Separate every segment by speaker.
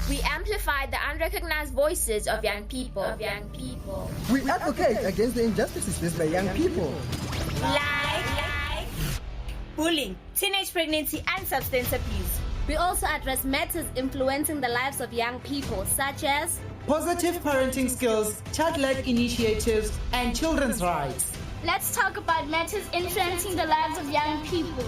Speaker 1: We amplify the unrecognized voices of young people.
Speaker 2: We advocate against the injustices faced by young people.
Speaker 1: Like
Speaker 3: bullying, teenage pregnancy, and substance abuse.
Speaker 4: We also address matters influencing the lives of young people, such as
Speaker 5: positive parenting skills, child-led initiatives, and children's rights.
Speaker 6: Let's talk about matters influencing the lives of young people.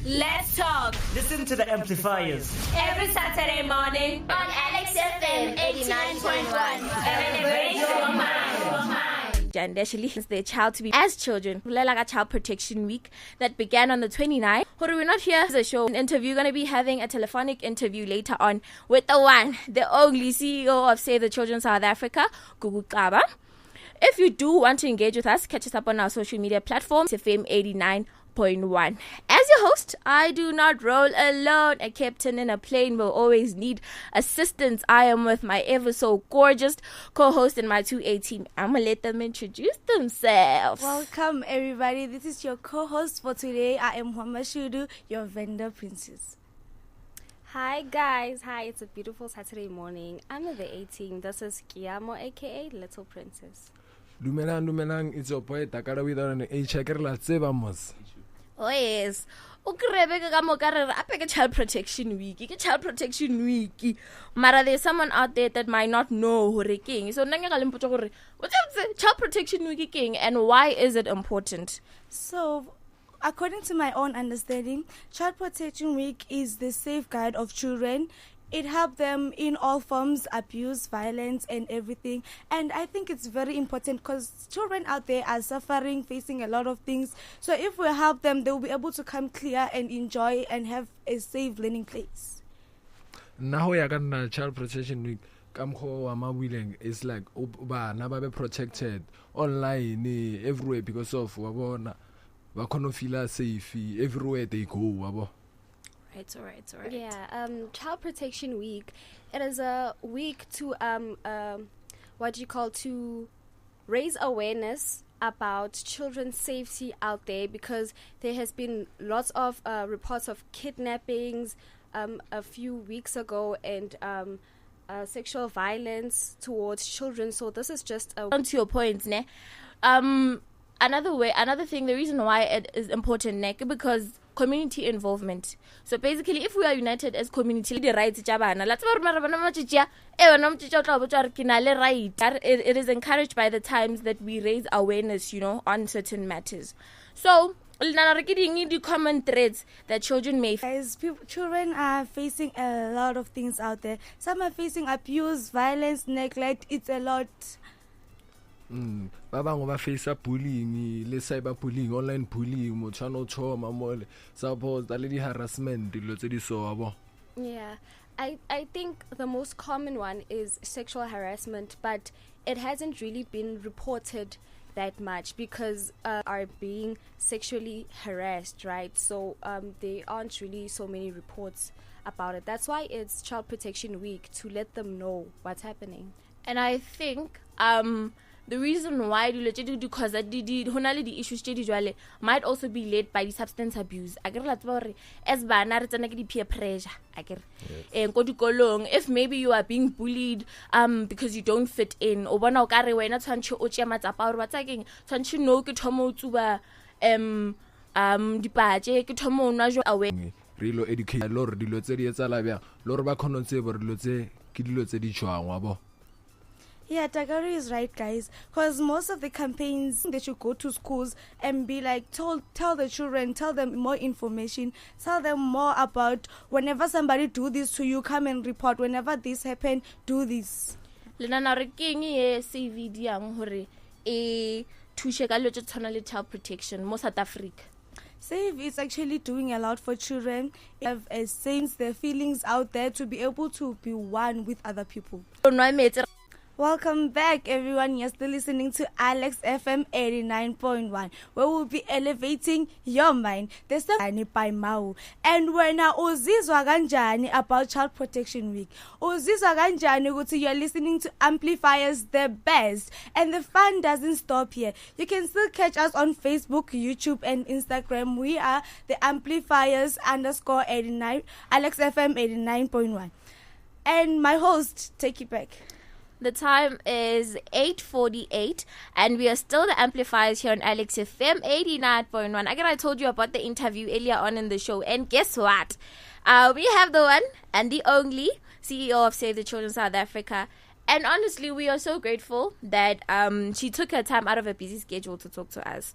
Speaker 3: Let's talk.
Speaker 7: Listen to the Amplifiers
Speaker 3: Every Saturday morning
Speaker 1: on Alex FM 89.1.
Speaker 3: Elevate your mind.
Speaker 8: And actually, it's their child to be as children. Like Child Protection Week that began on the 29th. We're not here as a show. An interview. We're going to be having a telephonic interview later on with the one, the only CEO of Save the Children South Africa, Gugu Xaba. If you do want to engage with us, catch us up on our social media platforms, FM 89.1. As your host, I do not roll alone. A captain in a plane will always need assistance. I am with my ever so gorgeous co-host and my 2A team. I'm going to let them introduce themselves.
Speaker 9: Welcome, everybody. This is your co-host for today. I am Wamashudu, your vendor princess.
Speaker 4: Hi guys, hi, it's a beautiful Saturday morning. I'm with the A team. This is Keamo, aka Little Princess.
Speaker 10: Dumelang, it's your boy Dakalo without an H. Xaba.
Speaker 8: Oh yes. Child Protection Week. Child Protection Week. Mara, there's someone out there that might not know who king. So what's Child Protection Week king and why is it important?
Speaker 9: So, according to my own understanding, Child Protection Week is the safeguard of children. It helps them in all forms, abuse, violence, and everything. And I think it's very important because children out there are suffering, facing a lot of things. So if we help them, they'll be able to come clear and enjoy and have a safe learning place.
Speaker 10: Now we are going to Child Protection Week. It's like be protected online everywhere because of we can't feel safe everywhere they go.
Speaker 4: Right. Yeah, Child Protection Week. It is a week to to raise awareness about children's safety out there because there has been lots of reports of kidnappings a few weeks ago and sexual violence towards children. So this is just
Speaker 8: on to your points, ne? Another thing, the reason why it is important, ne, because community involvement. So basically, if we are united as community, the rights it is encouraged by the times that we raise awareness, on certain matters. So, the common threats that children may face.
Speaker 9: Children are facing a lot of things out there. Some are facing abuse, violence, neglect. It's a lot.
Speaker 10: Ba face bullying, le cyber bullying, online bullying, mochano trauma, mole, suppose the lady harassment,
Speaker 4: Yeah, I think the most common one is sexual harassment, but it hasn't really been reported that much because are being sexually harassed, right? So there aren't really so many reports about it. That's why it's Child Protection Week, to let them know what's happening.
Speaker 8: And I think the reason why because the issues might also be led by the substance abuse. As peer pressure. If maybe you are being bullied because you don't fit in, or
Speaker 10: Relo educate lor dilo tse di etsala bya lor ba khona tse bo relo tse ke dilo tse di tshwangwa bo.
Speaker 9: Yeah, Dakalo is right, guys. Because most of the campaigns, they should go to schools and be like, tell the children, tell them more information, tell them more about whenever somebody do this to you, come and report. Whenever this happen, do this.
Speaker 8: Child protection, most South Africa.
Speaker 9: Save is actually doing a lot for children. They have sense their feelings out there to be able to be one with other people. Welcome back, everyone. You're still listening to Alex FM 89.1, where we'll be elevating your mind. There's a by Mau. And we're now uzizwa kanjani about Child Protection Week. Uzizwa kanjani ukuthi you're listening to Amplifiers, the best. And the fun doesn't stop here. You can still catch us on Facebook, YouTube, and Instagram. We are the Amplifiers _89, Alex FM 89.1. And my host, take it back.
Speaker 8: The time is 8:48, and we are still the Amplifiers here on Alex FM 89.1. Again, I told you about the interview earlier on in the show, and guess what? We have the one and the only CEO of Save the Children South Africa. And honestly, we are so grateful that she took her time out of her busy schedule to talk to us.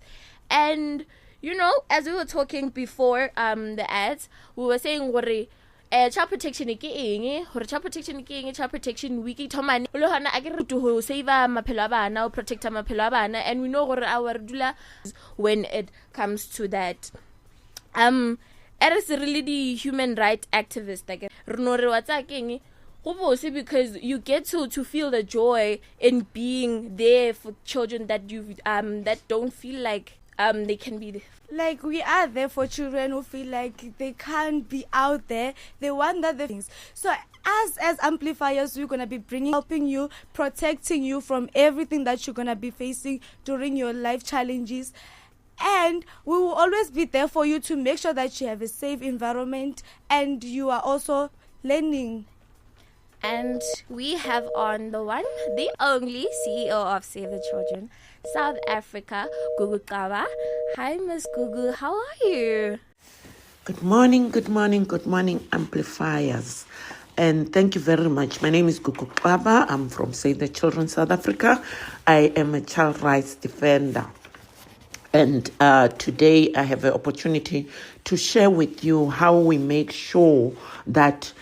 Speaker 8: And, you know, as we were talking before the ads, we were saying, Child Protection Week Child Protection Week lo hana a ke to save maphelo a bana o protect maphelo a bana, and we know gore our dula when it comes to that. It is really the human rights activist like because you get to feel the joy in being there for children that you that don't feel like they can be there.
Speaker 9: Like, we are there for children who feel like they can't be out there. They want that things. So as amplifiers, we're going to be helping you, protecting you from everything that you're going to be facing during your life challenges. And we will always be there for you to make sure that you have a safe environment and you are also learning.
Speaker 8: And we have on the one, the only CEO of Save the Children South Africa, Gugu Xaba. Hi, Miss Gugu. How are you?
Speaker 11: Good morning, Amplifiers. And thank you very much. My name is Gugu Xaba. I'm from Save the Children South Africa. I am a child rights defender. And today I have an opportunity to share with you how we make sure that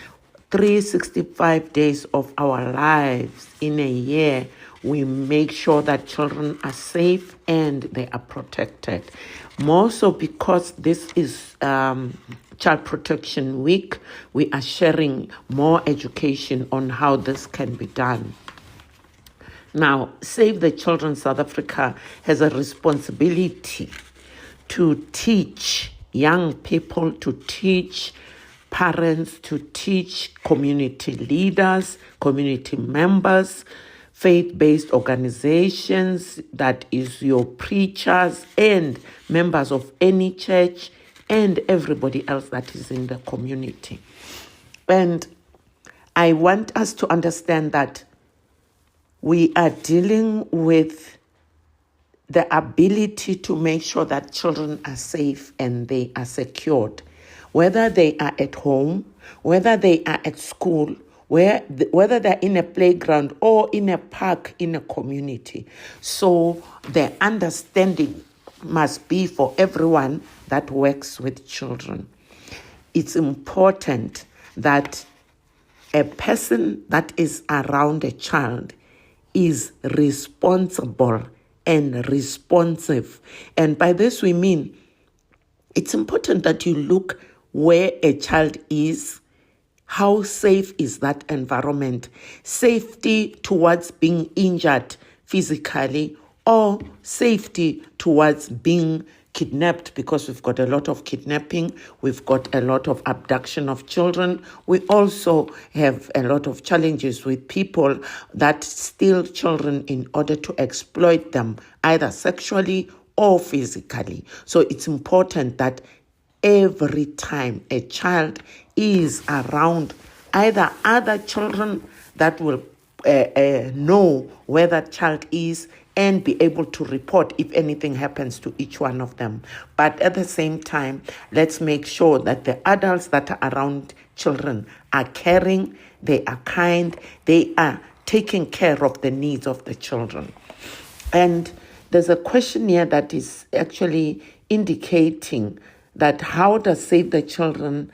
Speaker 11: 365 days of our lives in a year, we make sure that children are safe and they are protected. More so because this is Child Protection Week, we are sharing more education on how this can be done. Now, Save the Children South Africa has a responsibility to teach young people, to teach parents, to teach community leaders, community members, faith-based organizations, that is your preachers and members of any church and everybody else that is in the community. And I want us to understand that we are dealing with the ability to make sure that children are safe and they are secured, whether they are at home, whether they are at school, whether they're in a playground or in a park in a community. So the understanding must be for everyone that works with children. It's important that a person that is around a child is responsible and responsive. And by this we mean it's important that you look where a child is. How safe is that environment? Safety towards being injured physically or safety towards being kidnapped, because we've got a lot of kidnapping, we've got a lot of abduction of children. We also have a lot of challenges with people that steal children in order to exploit them, either sexually or physically. So it's important that every time a child is around either other children that will know where that child is and be able to report if anything happens to each one of them. But at the same time, let's make sure that the adults that are around children are caring, they are kind, they are taking care of the needs of the children. And there's a question here that is actually indicating that how does Save the Children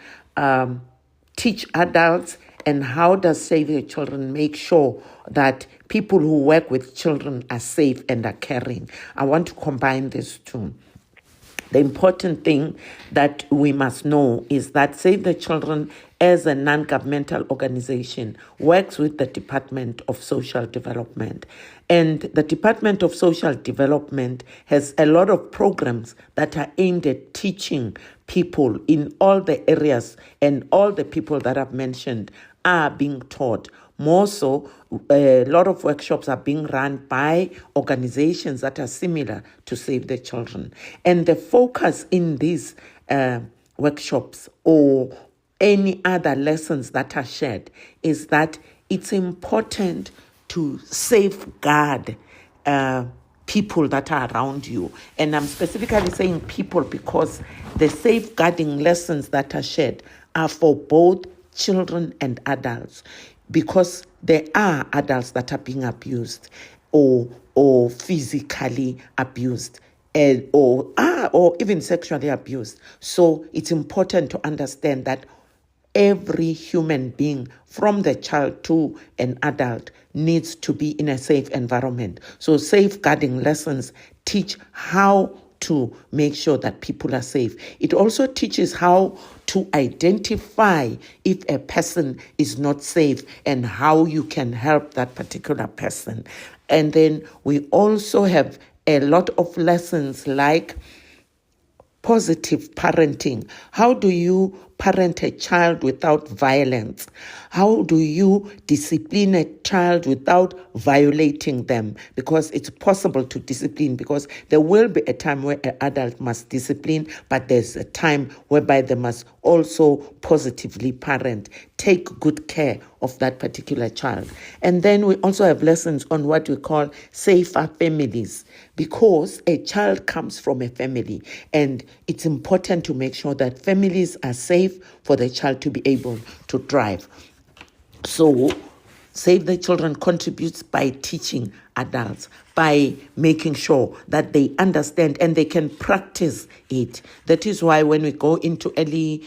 Speaker 11: teach adults, and how does Save the Children make sure that people who work with children are safe and are caring? I want to combine these two. The important thing that we must know is that Save the Children as a non-governmental organization, works with the Department of Social Development. And the Department of Social Development has a lot of programs that are aimed at teaching people in all the areas, and all the people that I've mentioned are being taught. More so, a lot of workshops are being run by organizations that are similar to Save the Children. And the focus in these workshops or any other lessons that are shared is that it's important to safeguard people that are around you. And I'm specifically saying people because the safeguarding lessons that are shared are for both children and adults, because there are adults that are being abused or physically abused or even sexually abused. So it's important to understand that every human being, from the child to an adult, needs to be in a safe environment. So safeguarding lessons teach how to make sure that people are safe. It also teaches how to identify if a person is not safe and how you can help that particular person. And then we also have a lot of lessons like positive parenting. How do you parent a child without violence? How do you discipline a child without violating them? Because it's possible to discipline, because there will be a time where an adult must discipline, but there's a time whereby they must also positively parent, take good care of that particular child. And then we also have lessons on what we call safer families, because a child comes from a family, and it's important to make sure that families are safe for the child to be able to thrive. So Save the Children contributes by teaching adults, by making sure that they understand and they can practice it. That is why when we go into early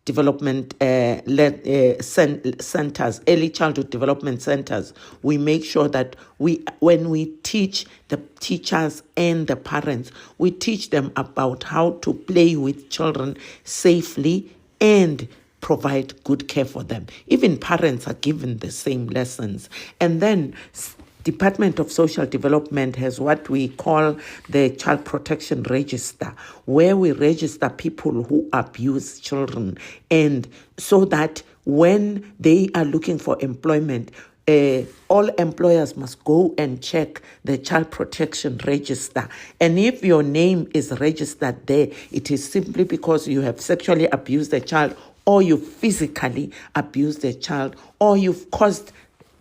Speaker 11: development centers, early childhood development centers, we make sure that when we teach the teachers and the parents, we teach them about how to play with children safely and provide good care for them. Even parents are given the same lessons. And then Department of Social Development has what we call the Child Protection Register, where we register people who abuse children, and so that when they are looking for employment, all employers must go and check the Child Protection Register. And if your name is registered there, it is simply because you have sexually abused a child, or you physically abused a child, or you've caused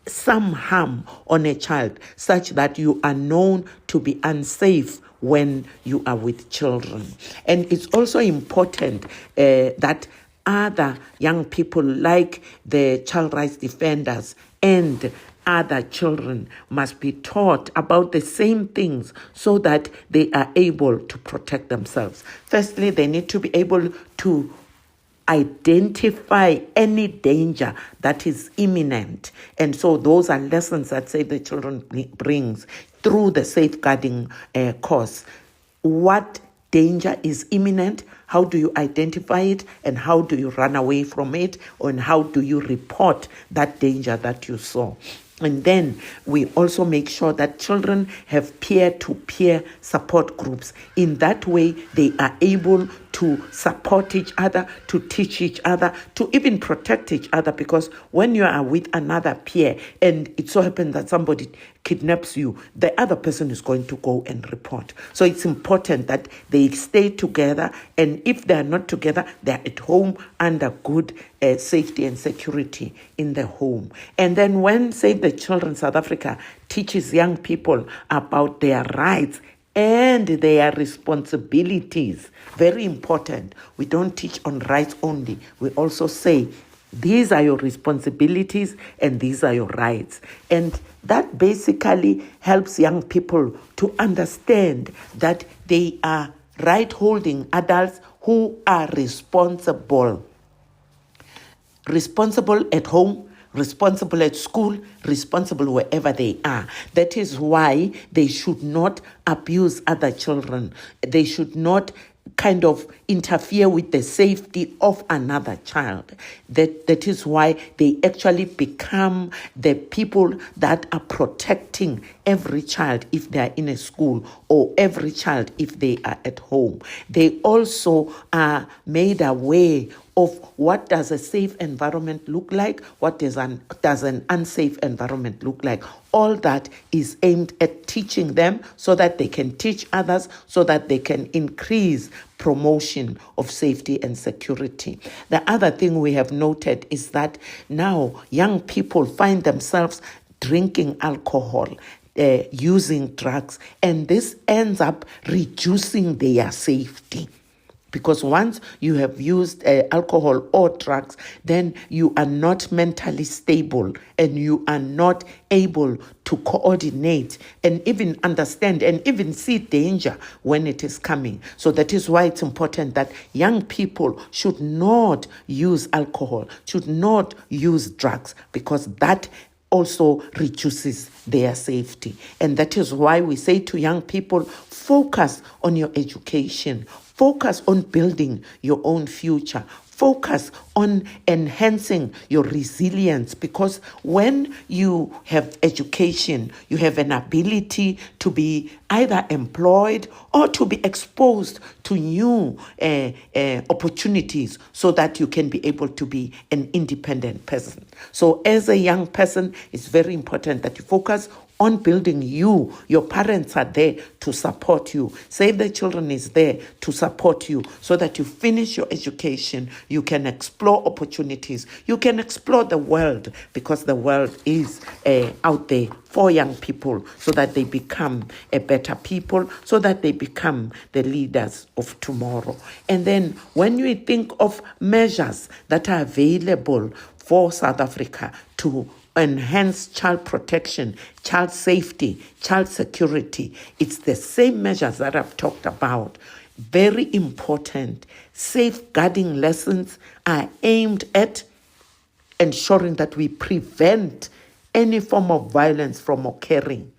Speaker 11: some harm on a child such that you are known to be unsafe when you are with children. And it's also important that other young people like the child rights defenders and other children must be taught about the same things so that they are able to protect themselves. Firstly, they need to be able to identify any danger that is imminent. And so those are lessons that Save the Children brings through the safeguarding course. What danger is imminent? How do you identify it? And how do you run away from it? And how do you report that danger that you saw? And then we also make sure that children have peer-to-peer support groups. In that way, they are able to support each other, to teach each other, to even protect each other. Because when you are with another peer and it so happens that somebody kidnaps you, the other person is going to go and report. So it's important that they stay together. And if they are not together, they are at home under good safety and security in the home. And then when Save the Children South Africa teaches young people about their rights and their responsibilities, very important. We don't teach on rights only. We also say, these are your responsibilities and these are your rights. And that basically helps young people to understand that they are right-holding adults who are responsible. Responsible at home, responsible at school, responsible wherever they are. That is why they should not abuse other children. They should not kind of interfere with the safety of another child. That is why they actually become the people that are protecting every child if they are in a school, or every child if they are at home. They also are made aware of what does a safe environment look like, what does an unsafe environment look like. All that is aimed at teaching them so that they can teach others, so that they can increase promotion of safety and security. The other thing we have noted is that now young people find themselves drinking alcohol, using drugs, and this ends up reducing their safety. Because once you have used alcohol or drugs, then you are not mentally stable, and you are not able to coordinate and even understand and even see danger when it is coming. So that is why it's important that young people should not use alcohol, should not use drugs, because that also reduces their safety. And that is why we say to young people, focus on your education. Focus on building your own future. Focus on enhancing your resilience, because when you have education, you have an ability to be either employed or to be exposed to new opportunities, so that you can be able to be an independent person. So as a young person, it's very important that you focus on building you. Your parents are there to support you. Save the Children is there to support you, so that you finish your education, you can explore opportunities, you can explore the world, because the world is out there for young people, so that they become a better people, so that they become the leaders of tomorrow. And then when we think of measures that are available for South Africa to enhance child protection, child safety, child security, it's the same measures that I've talked about. Very important. Safeguarding lessons are aimed at ensuring that we prevent any form of violence from occurring.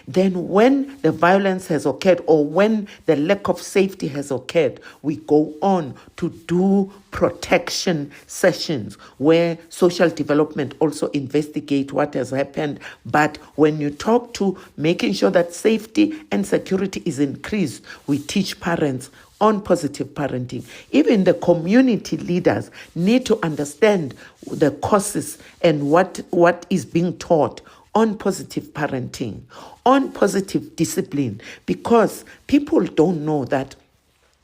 Speaker 11: Then when the violence has occurred, or when the lack of safety has occurred, we go on to do protection sessions where social development also investigate what has happened. But when you talk to making sure that safety and security is increased, we teach parents on positive parenting. Even the community leaders need to understand the courses and what is being taught on positive parenting, on positive discipline, because people don't know that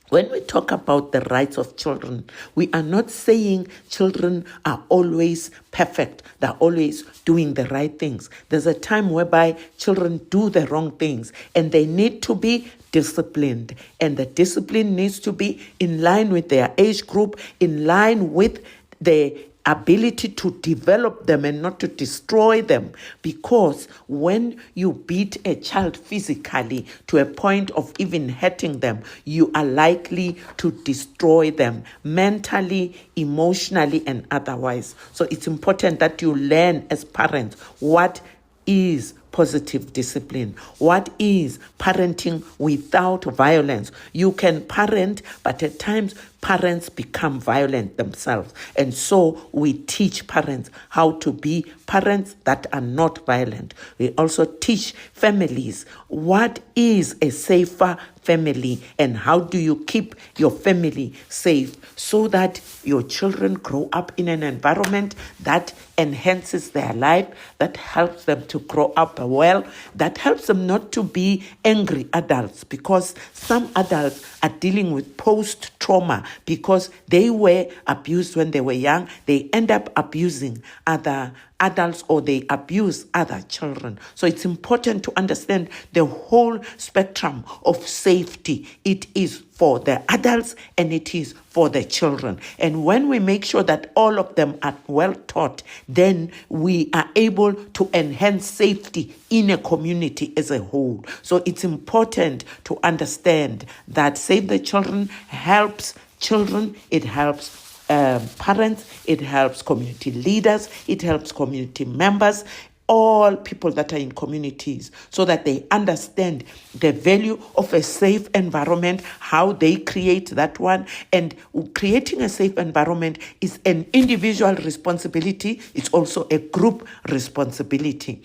Speaker 11: when we talk about the rights of children, we are not saying children are always perfect, they're always doing the right things. There's a time whereby children do the wrong things, and they need to be disciplined. And the discipline needs to be in line with their age group, in line with the ability to develop them and not to destroy them. Because when you beat a child physically to a point of even hurting them, you are likely to destroy them mentally, emotionally, and otherwise. So it's important that you learn as parents what is positive discipline, what is parenting without violence. You can parent, but at times parents become violent themselves. And so we teach parents how to be parents that are not violent. We also teach families what is a safer family and how do you keep your family safe, so that your children grow up in an environment that enhances their life, that helps them to grow up well, that helps them not to be angry adults, because some adults are dealing with post-trauma because they were abused when they were young. They end up abusing other adults, or they abuse other children. So it's important to understand the whole spectrum of safety. It is for the adults and it is for the children. And when we make sure that all of them are well taught, then we are able to enhance safety in a community as a whole. So it's important to understand that Save the Children helps children, it helps parents, it helps community leaders, it helps community members, all people that are in communities so that they understand the value of a safe environment, how they create that one. And creating a safe environment is an individual responsibility. It's also a group responsibility.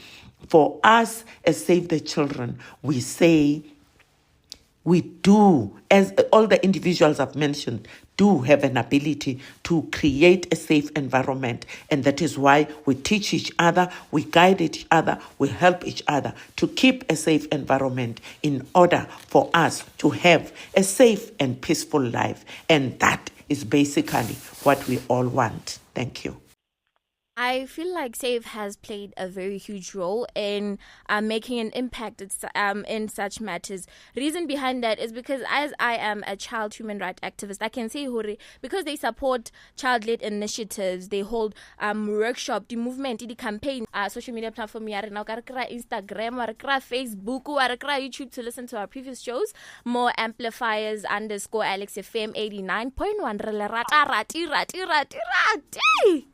Speaker 11: For us as Save the Children, we say we do, as all the individuals I've mentioned, do have an ability to create a safe environment. And that is why we teach each other, we guide each other, we help each other to keep a safe environment in order for us to have a safe and peaceful life. And that is basically what we all want. Thank you.
Speaker 8: I feel like SAVE has played a very huge role in making an impact in such matters. Reason behind that is because as I am a child human rights activist, I can say hore, because they support child-led initiatives, they hold workshop, the movement, the campaign, social media platform, Instagram, Facebook, YouTube to listen to our previous shows. More Amplifiers _ Alex FM 89.1.